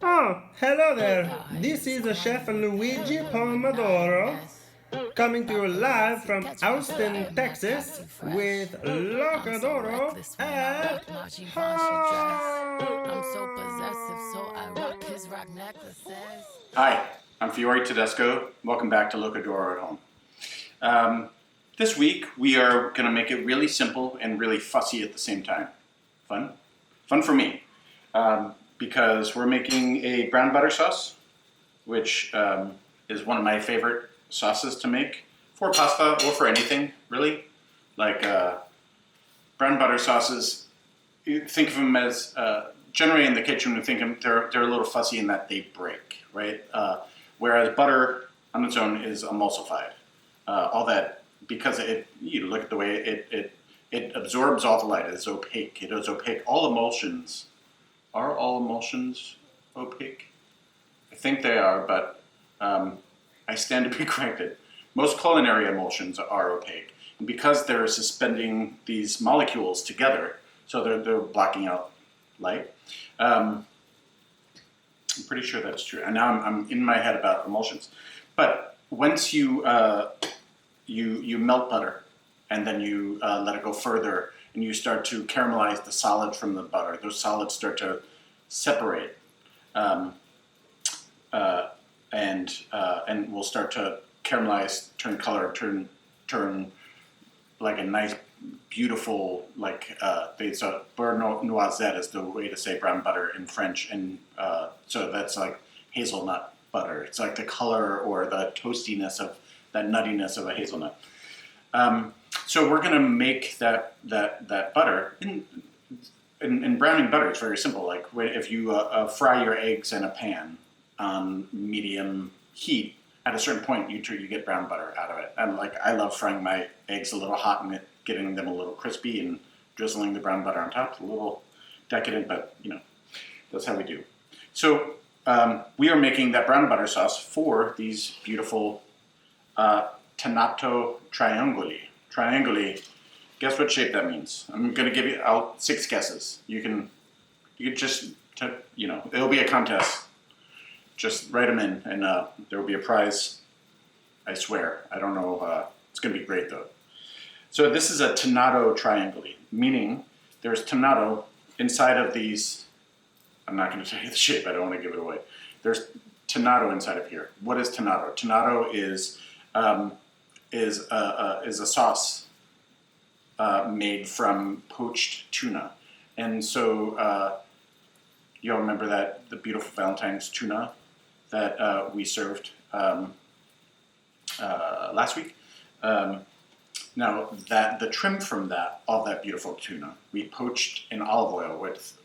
Oh, hello there. This is Chef Luigi Pomodoro coming to you live from Austin, Texas with Locadoro at home. Hi, I'm Fiore Tedesco. Welcome back to Locadoro at Home. This week we are going to make it really simple and really fussy at the same time. Fun? Fun for me. Because we're making a brown butter sauce, which is one of my favorite sauces to make for pasta or for anything, really. Like brown butter sauces, you think of them as generally in the kitchen, we think of them, they're a little fussy in that they break, right? Whereas butter on its own is emulsified. All that, because you look at the way it absorbs all the light. It's opaque. It is opaque. All emulsions. Are all emulsions opaque? I think they are, but I stand to be corrected. Most culinary emulsions are opaque. And because they're suspending these molecules together, so they're blocking out light. I'm pretty sure that's true. And now I'm in my head about emulsions. But once you melt butter, and then you let it go further, and you start to caramelize the solids from the butter. Those solids start to separate, and will start to caramelize, turn color, turn like a nice, beautiful, like it's a beurre noisette is the way to say brown butter in French, and so that's like hazelnut butter. It's like the color or the toastiness of that nuttiness of a hazelnut. So we're going to make that butter. In browning butter, it's very simple. Like if you fry your eggs in a pan on medium heat, at a certain point you get brown butter out of it. And like I love frying my eggs a little hot and getting them a little crispy and drizzling the brown butter on top. It's a little decadent, but that's how we do. So we are making that brown butter sauce for these beautiful Tonnato Triangoli. Triangoli, guess what shape that means? I'm going to give you out 6 guesses. You can just, it'll be a contest. Just write them in, and there will be a prize. I swear. I don't know. It's going to be great, though. So this is a Tonnato Triangoli, meaning there's Tonnato inside of these. I'm not going to tell you the shape. I don't want to give it away. There's Tonnato inside of here. What is Tonnato? Tonnato is a sauce made from poached tuna, and so you'll remember that the beautiful Valentine's tuna that we served last week. Now that the trim from all that beautiful tuna, we poached in olive oil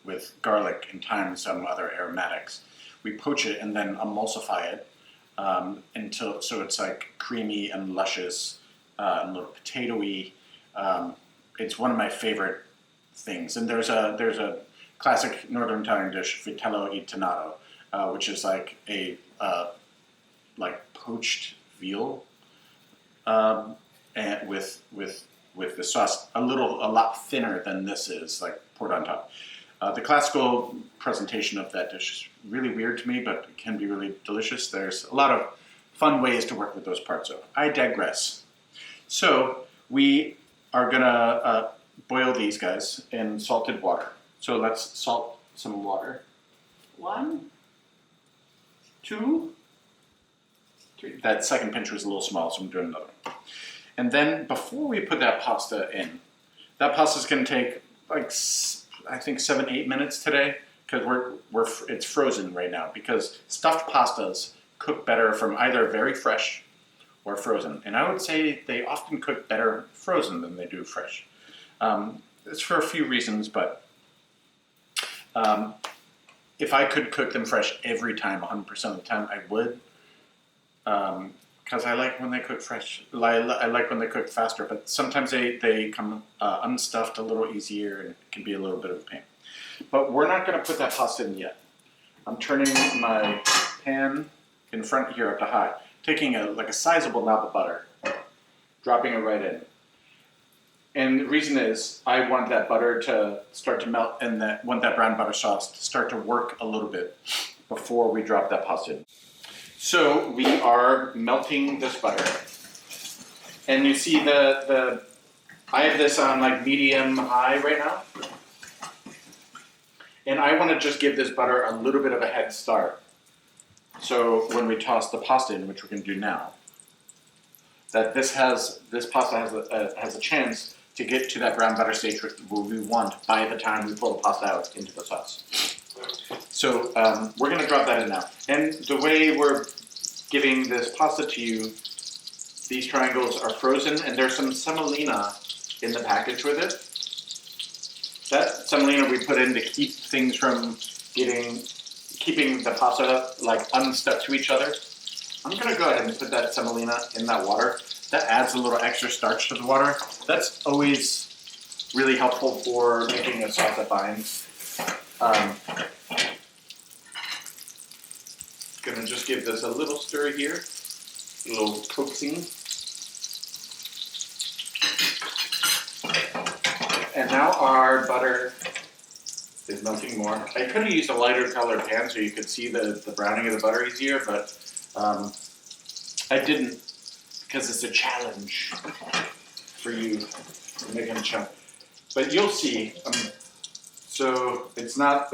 with garlic and thyme and some other aromatics. We poach it and then emulsify it until so it's like creamy and luscious, and a little potatoey. It's one of my favorite things. And there's a classic Northern Italian dish, vitello e tonnato, which is like a like poached veal, and with the sauce a lot thinner than this is, like poured on top. The classical presentation of that dish is really weird to me, but it can be really delicious. There's a lot of fun ways to work with those parts, so I digress. So we are going to boil these guys in salted water. So let's salt some water. 1, 2, 3. That second pinch was a little small, so I'm doing another one. And then before we put that pasta in, that pasta is going to take like I think 7-8 minutes today, because it's frozen right now, because stuffed pastas cook better from either very fresh or frozen. And I would say they often cook better frozen than they do fresh. It's for a few reasons, but if I could cook them fresh every time, 100% of the time, I would. Because I like when they cook fresh. I like when they cook faster, but sometimes they come unstuffed a little easier and can be a little bit of a pain. But we're not going to put that pasta in yet. I'm turning my pan in front here up to high, taking a sizable knob of butter, dropping it right in. And the reason is I want that butter to start to melt and want that brown butter sauce to start to work a little bit before we drop that pasta in. So we are melting this butter. And you see I have this on like medium high right now. And I want to just give this butter a little bit of a head start. So when we toss the pasta in, which we're going to do now, that this pasta has a chance to get to that brown butter stage where we want by the time we pull the pasta out into the sauce. So we're going to drop that in now. And the way we're giving this pasta to you, these triangles are frozen, and there's some semolina in the package with it. That semolina we put in to keep things from keeping the pasta like unstuck to each other. I'm going to go ahead and put that semolina in that water. That adds a little extra starch to the water. That's always really helpful for making a sauce that binds. Gonna just give this a little stir here, a little coaxing. And now our butter is melting more. I could have used a lighter colored pan so you could see the browning of the butter easier, but I didn't because it's a challenge for you to make a chunk. But you'll see. So it's not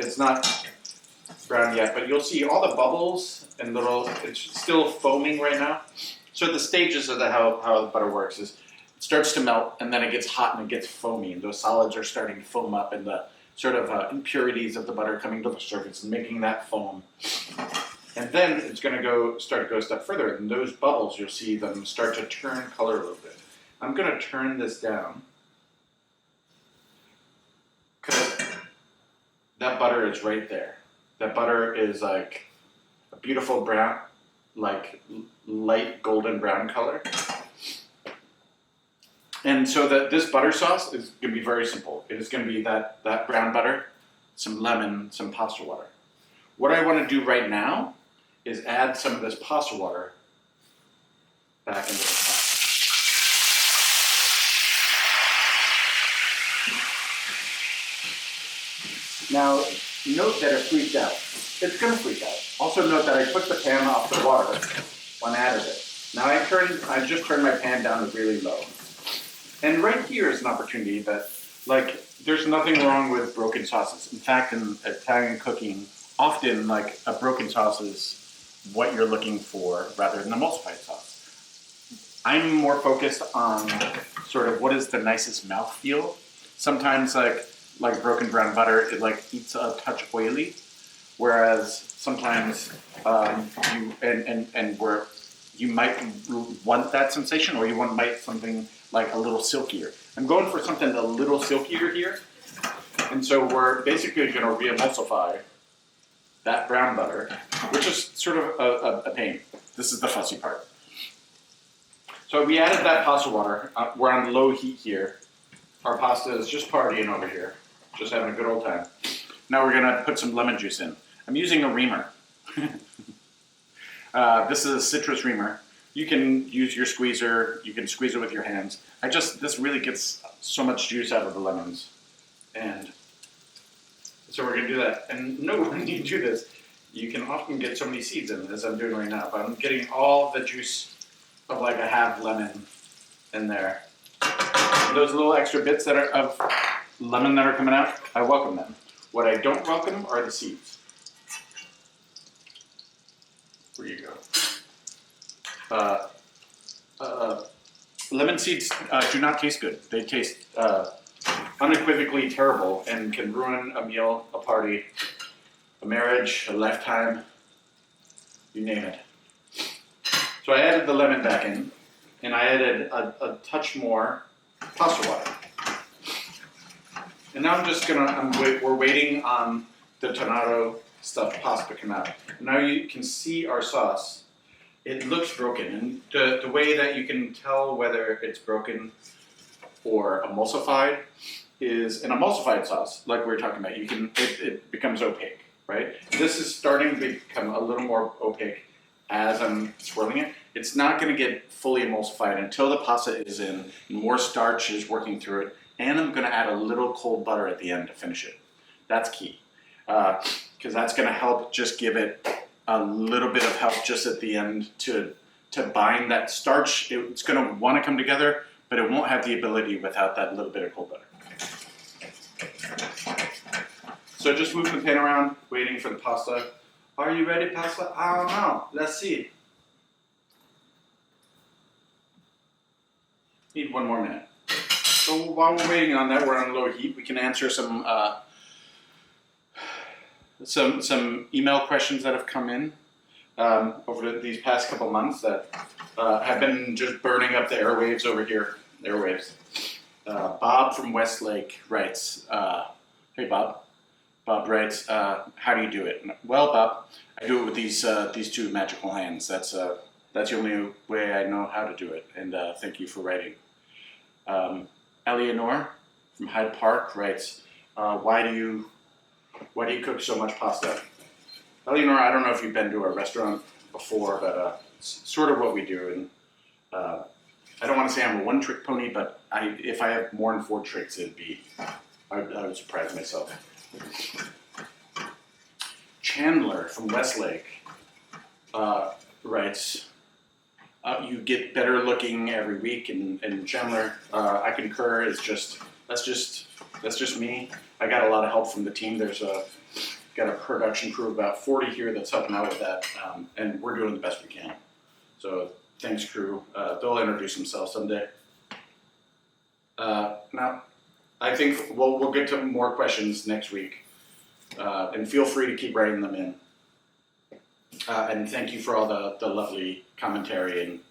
brown yet, but you'll see all the bubbles and it's still foaming right now. So the stages of how the butter works is it starts to melt and then it gets hot and it gets foamy, and those solids are starting to foam up, and the sort of impurities of the butter coming to the surface and making that foam. And then it's going to start to go a step further, and those bubbles, you'll see them start to turn color a little bit. I'm going to turn this down because that butter is right there. That butter is like a beautiful brown, like light golden brown color. And so this butter sauce is going to be very simple. It is going to be that brown butter, some lemon, some pasta water. What I want to do right now is add some of this pasta water back into the pot. Now, note that it freaked out. It's going to freak out. Also note that I took the pan off the water when I added it. Now I just turned my pan down to really low. And right here is an opportunity that, like, there's nothing wrong with broken sauces. In fact, in Italian cooking, often, like, a broken sauce is what you're looking for rather than an emulsified sauce. I'm more focused on sort of what is the nicest mouthfeel. Sometimes, like broken brown butter, it like eats a touch oily, whereas sometimes where you might want that sensation, or you might something like a little silkier. I'm going for something a little silkier here, and so we're basically going to re-emulsify that brown butter, which is sort of a pain. This is the fussy part. So we added that pasta water. We're on low heat here. Our pasta is just partying over here, just having a good old time. Now we're going to put some lemon juice in. I'm using a reamer. This is a citrus reamer. You can use your squeezer. You can squeeze it with your hands. This really gets so much juice out of the lemons. And so we're going to do that. And note when you do this, you can often get so many seeds in, as I'm doing right now. But I'm getting all the juice of like a half lemon in there. And those little extra bits of lemon that are coming out, I welcome them. What I don't welcome are the seeds. Where you go. Lemon seeds do not taste good. They taste unequivocally terrible and can ruin a meal, a party, a marriage, a lifetime, you name it. So I added the lemon back in, and I added a touch more pasta water. And now we're waiting on the Tonnato stuffed pasta to come out. Now you can see our sauce. It looks broken, and the way that you can tell whether it's broken or emulsified is an emulsified sauce, like we were talking about. It becomes opaque, right? This is starting to become a little more opaque as I'm swirling it. It's not going to get fully emulsified until the pasta is in, more starch is working through it, and I'm going to add a little cold butter at the end to finish it. That's key, because that's going to help just give it a little bit of help just at the end to bind that starch. It's going to want to come together, but it won't have the ability without that little bit of cold butter. So just moving the pan around, waiting for the pasta. Are you ready, pasta? I don't know. Let's see. Need 1 more minute. So while we're waiting on that, we're on low heat. We can answer some email questions that have come in over these past couple months that have been just burning up the airwaves over here. Airwaves. Bob from Westlake writes, hey Bob. Bob writes, how do you do it? Well, Bob, I do it with these 2 magical hands. That's the only way I know how to do it. And thank you for writing. Eleanor from Hyde Park writes, why do you cook so much pasta? Eleanor, I don't know if you've been to a restaurant before, but it's sort of what we do. And I don't want to say I'm a one-trick pony, but if I have more than 4 tricks, I would surprise myself. Chandler from Westlake writes, you get better looking every week, and Chandler, I concur. That's just me. I got a lot of help from the team. Got a production crew of about 40 here that's helping out with that, and we're doing the best we can. So thanks, crew. They'll introduce themselves someday. Now, I think we'll get to more questions next week, and feel free to keep writing them in. And thank you for all the lovely commentary and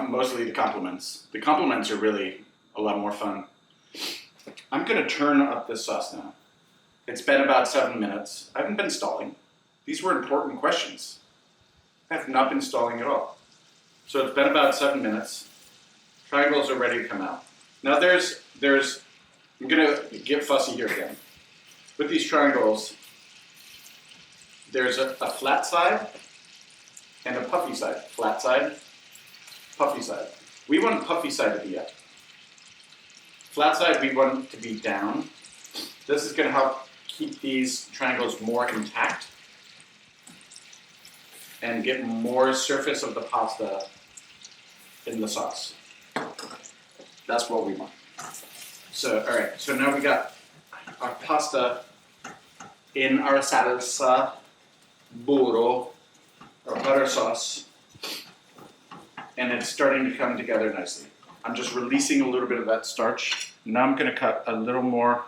mostly the compliments. The compliments are really a lot more fun. I'm going to turn up this sauce now. It's been about 7 minutes. I haven't been stalling. These were important questions. I have not been stalling at all. So it's been about 7 minutes. Triangles are ready to come out. Now I'm going to get fussy here again. With these triangles, there's a flat side and a puffy side. Flat side, puffy side. We want puffy side to be up. Flat side we want to be down. This is going to help keep these triangles more intact and get more surface of the pasta in the sauce. That's what we want. So, all right, so now we got our pasta in our salsa burro, or butter sauce, and it's starting to come together nicely. I'm just releasing a little bit of that starch. Now I'm going to cut a little more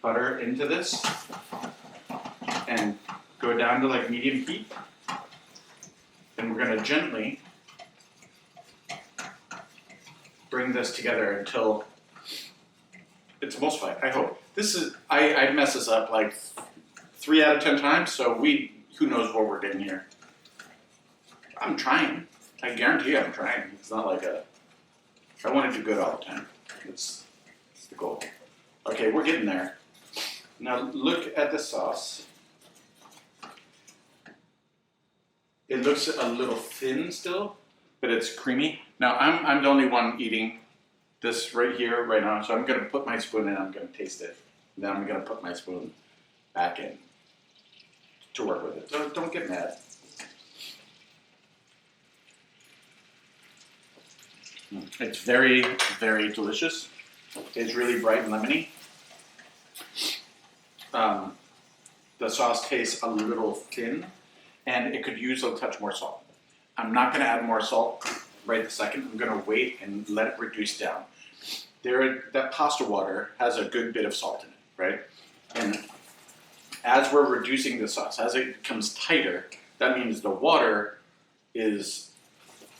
butter into this and go down to like medium heat. And we're going to gently bring this together until it's emulsified, I hope. I mess this up like 3 out of 10 times, so who knows what we're getting here. I'm trying. I guarantee I'm trying. It's not like I want it to do good all the time. It's the goal. Okay, we're getting there. Now look at the sauce. It looks a little thin still, but it's creamy. Now I'm the only one eating this right here, right now, so I'm going to put my spoon in, I'm going to taste it. Then I'm going to put my spoon back in to work with it. So don't get mad. It's very, very delicious. It's really bright and lemony. The sauce tastes a little thin, and it could use a touch more salt. I'm not going to add more salt right this second. I'm going to wait and let it reduce down. That pasta water has a good bit of salt in it, right? And as we're reducing the sauce, as it becomes tighter, that means the water is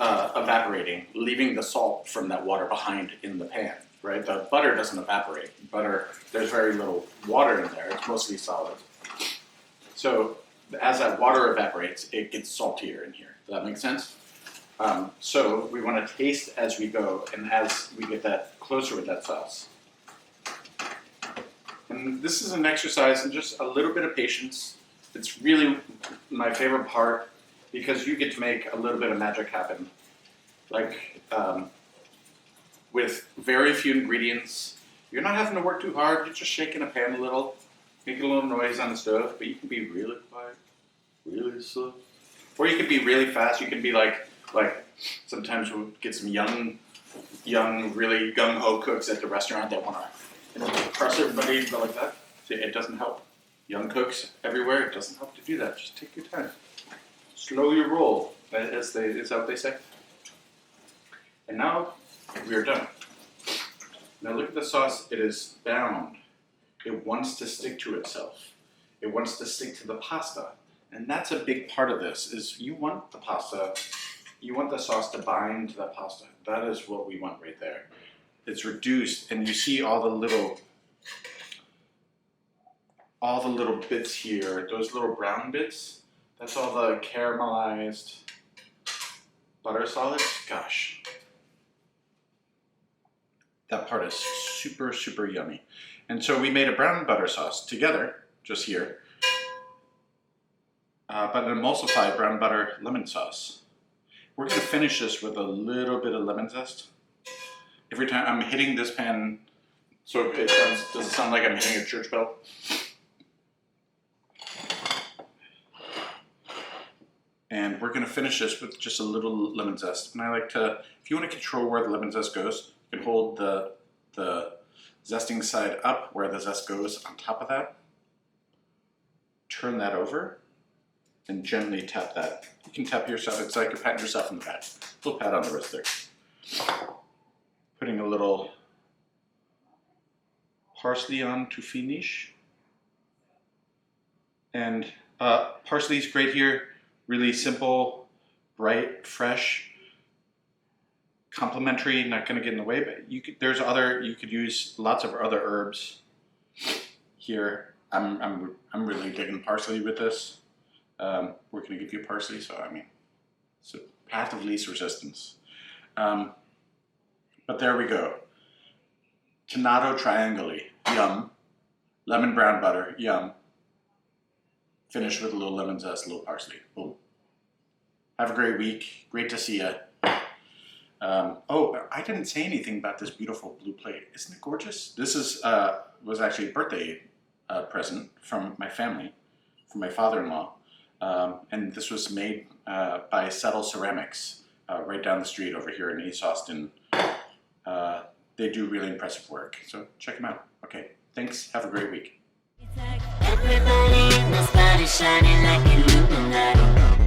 evaporating, leaving the salt from that water behind in the pan, right? The butter doesn't evaporate. Butter, there's very little water in there. It's mostly solid. So as that water evaporates, it gets saltier in here. Does that make sense? So we want to taste as we go, and as we get that closer with that sauce. And this is an exercise in just a little bit of patience. It's really my favorite part because you get to make a little bit of magic happen. Like, with very few ingredients. You're not having to work too hard. You're just shaking a pan a little, making a little noise on the stove, but you can be really quiet, really slow. Or you can be really fast. You can be like sometimes we'll get some young, really gung-ho cooks at the restaurant that want to impress everybody and go like that. See, it doesn't help. Young cooks everywhere, it doesn't help to do that. Just take your time. Slow your roll, is that what they say? And now we are done. Now look at the sauce. It is bound. It wants to stick to itself. It wants to stick to the pasta. And that's a big part of this, is you want the pasta, you want the sauce to bind to the pasta. That is what we want right there. It's reduced, and you see all the little bits here, those little brown bits. That's all the caramelized butter solids. Gosh. That part is super, super yummy. And so we made a brown butter sauce together, just here, but an emulsified brown butter lemon sauce. We're gonna finish this with a little bit of lemon zest. Every time I'm hitting this pan, so does it sound like I'm hitting a church bell? And we're gonna finish this with just a little lemon zest. And I like to, if you wanna control where the lemon zest goes, you can hold the zesting side up where the zest goes on top of that. Turn that over and gently tap that. You can tap yourself, it's like you're patting yourself on the back. A little pat on the wrist there. Putting a little parsley on to finish. And parsley's great here, really simple, bright, fresh. Complementary, not going to get in the way, but you could use lots of other herbs here. I'm really digging parsley with this. We're going to give you parsley, so I mean, it's a path of least resistance. But there we go. Tonnato Triangoli, yum. Lemon brown butter, yum. Finish with a little lemon zest, a little parsley, boom. Have a great week. Great to see you. Oh, I didn't say anything about this beautiful blue plate. Isn't it gorgeous? This is was actually a birthday present from my family, from my father-in-law, and this was made by Settle Ceramics right down the street over here in East Austin. They do really impressive work, so check them out. Okay, thanks. Have a great week. Everybody in the spot is shining like Illuminati.